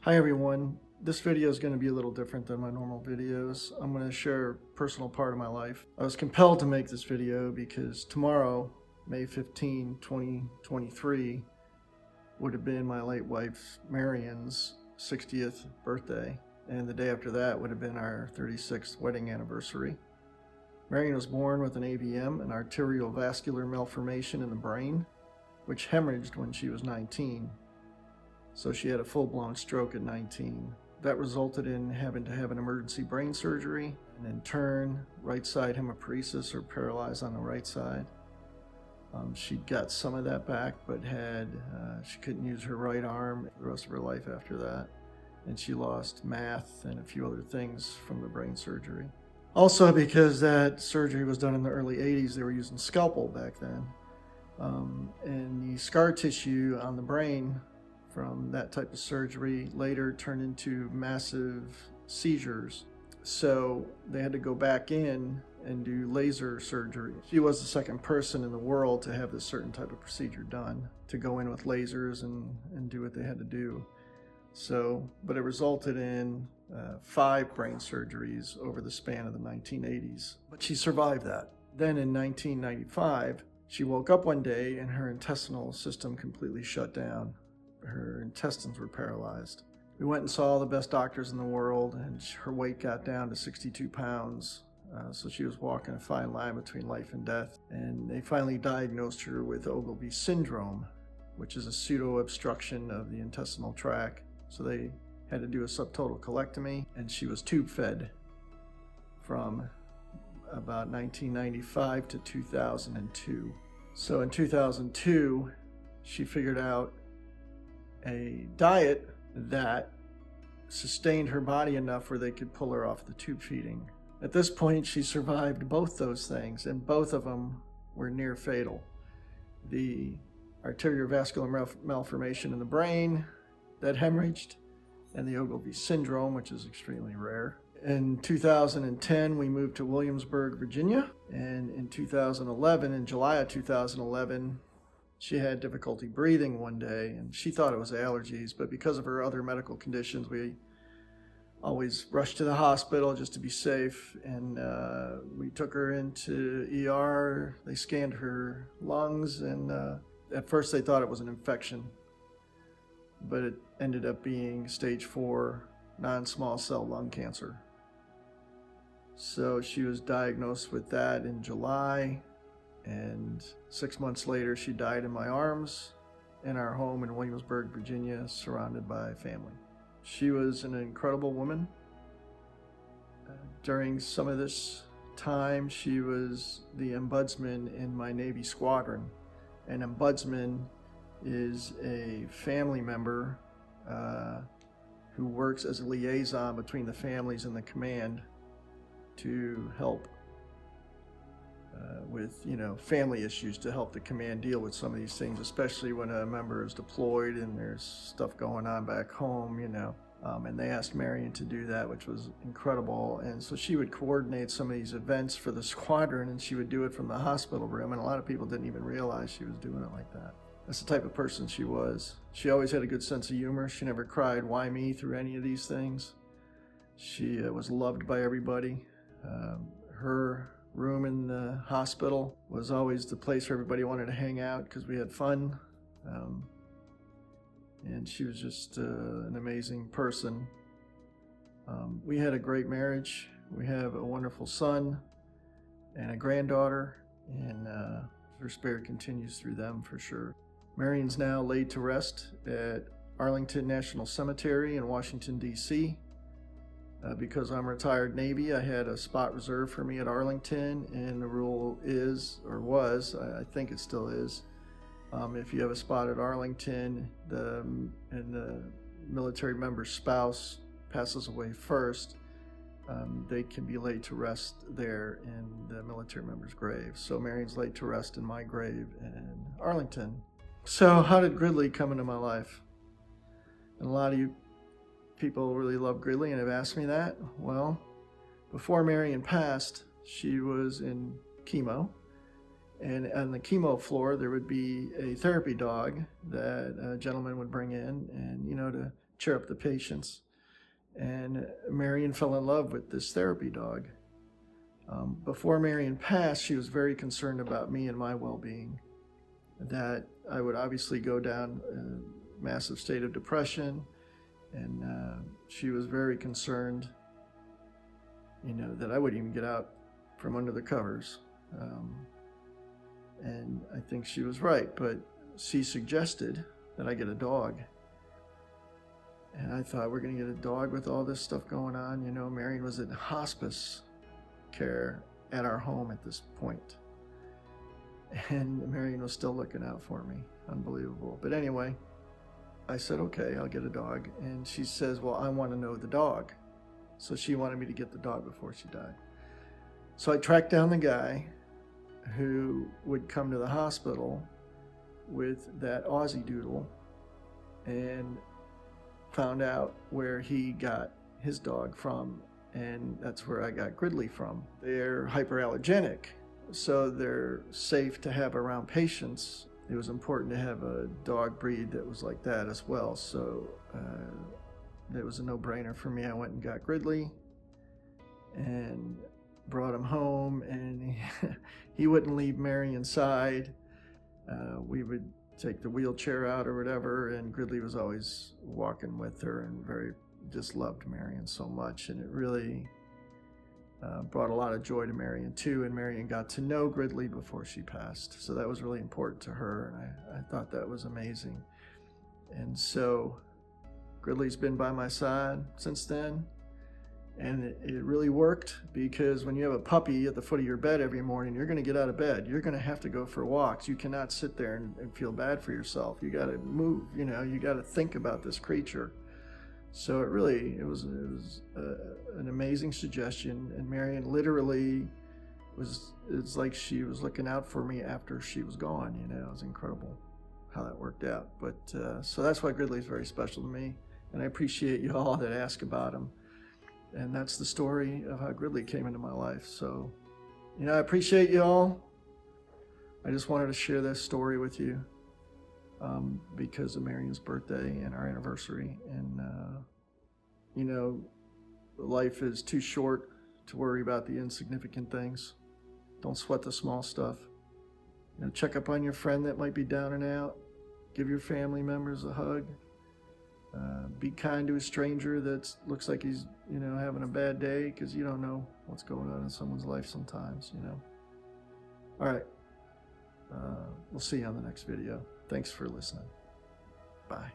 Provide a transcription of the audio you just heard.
Hi everyone, this video is going to be a little different than my normal videos. I'm going to share a personal part of my life. I was compelled to make this video because tomorrow, May 15, 2023, would have been my late wife Marion's 60th birthday, and the day after that would have been our 36th wedding anniversary. Marion was born with an AVM, an arteriovascular malformation in the brain, which hemorrhaged when she was 19. So she had a full-blown stroke at 19. That resulted in having to have an emergency brain surgery, and in turn, right side hemiparesis, or paralyzed on the right side. She got some of that back, but she couldn't use her right arm the rest of her life after that. And she lost math and a few other things from the brain surgery. Also, because that surgery was done in the early 80s, they were using scalpel back then. And the scar tissue on the brain from that type of surgery later turned into massive seizures. So they had to go back in and do laser surgery. She was the second person in the world to have this certain type of procedure done, to go in with lasers and do what they had to do. So, but it resulted in 5 brain surgeries over the span of the 1980s. But she survived that. Then in 1995, she woke up one day and her intestinal system completely shut down. Her intestines were paralyzed. We went and saw all the best doctors in the world, and her weight got down to 62 pounds. So she was walking a fine line between life and death. And they finally diagnosed her with Ogilvie syndrome, which is a pseudo-obstruction of the intestinal tract. So they had to do a subtotal colectomy, and she was tube fed from about 1995 to 2002. So in 2002, she figured out a diet that sustained her body enough where they could pull her off the tube feeding. At this point, she survived both those things, and both of them were near fatal. The arteriovascular malformation in the brain that hemorrhaged, and the Ogilvie syndrome, which is extremely rare. In 2010, we moved to Williamsburg, Virginia, and in 2011, in July of 2011, she had difficulty breathing one day, and she thought it was allergies, but because of her other medical conditions, we always rushed to the hospital just to be safe, and we took her into ER. They scanned her lungs, and at first they thought it was an infection, but it ended up being stage 4 non-small cell lung cancer. So she was diagnosed with that in July, and 6 months later she died in my arms in our home in Williamsburg, Virginia, surrounded by family. She was an incredible woman. During some of this time, she was the ombudsman in my Navy squadron. An ombudsman is a family member who works as a liaison between the families and the command to help with family issues, to help the command deal with some of these things, especially when a member is deployed and there's stuff going on back home, and they asked Marion to do that, which was incredible. And so she would coordinate some of these events for the squadron, and she would do it from the hospital room, and a lot of people didn't even realize she was doing it like that. That's the type of person she was. She always had a good sense of humor. She never cried, "Why me?" through any of these things. She was loved by everybody. Her room in the hospital was always the place where everybody wanted to hang out because we had fun. And she was just an amazing person. We had a great marriage. We have a wonderful son and a granddaughter, and her spirit continues through them for sure. Marion's now laid to rest at Arlington National Cemetery in Washington, D.C. Because I'm retired Navy, I had a spot reserved for me at Arlington, and the rule is, or was, I think it still is, if you have a spot at Arlington and the military member's spouse passes away first, they can be laid to rest there in the military member's grave. So Marion's laid to rest in my grave in Arlington. So how did Gridley come into my life? And a lot of you people really love Gridley and have asked me that. Well, before Marion passed, she was in chemo, and on the chemo floor there would be a therapy dog that a gentleman would bring in, and to cheer up the patients. And Marion fell in love with this therapy dog. Before Marion passed, she was very concerned about me and my well-being, that I would obviously go down a massive state of depression, and she was very concerned, that I wouldn't even get out from under the covers. And I think she was right, but she suggested that I get a dog. And I thought, we're going to get a dog with all this stuff going on. Marion was in hospice care at our home at this point. And Marion was still looking out for me. Unbelievable. But anyway, I said, okay, I'll get a dog. And she says, well, I want to know the dog. So she wanted me to get the dog before she died. So I tracked down the guy who would come to the hospital with that Aussie Doodle and found out where he got his dog from, and that's where I got Gridley from. They're hyperallergenic, so they're safe to have around patients. It was important to have a dog breed that was like that as well, so it was a no-brainer for me. I went and got Gridley and brought him home, and he wouldn't leave Marion's side. We would take the wheelchair out or whatever, and Gridley was always walking with her and just loved Marion so much, and it really brought a lot of joy to Marion too, and Marion got to know Gridley before she passed, so that was really important to her, and I thought that was amazing. And so Gridley's been by my side since then, and it really worked, because when you have a puppy at the foot of your bed every morning, you're going to get out of bed. You're going to have to go for walks. You cannot sit there and feel bad for yourself. You got to move. You got to think about this creature. So it was an amazing suggestion, and Marion literally it's like she was looking out for me after she was gone. It was incredible how that worked out. But so that's why Gridley's very special to me, and I appreciate you all that ask about him. And that's the story of how Gridley came into my life. So, I appreciate you all. I just wanted to share this story with you because of Marion's birthday and our anniversary. And, life is too short to worry about the insignificant things. Don't sweat the small stuff. Check up on your friend that might be down and out. Give your family members a hug. Be kind to a stranger that looks like he's, having a bad day, because you don't know what's going on in someone's life sometimes, All right. We'll see you on the next video. Thanks for listening. Bye.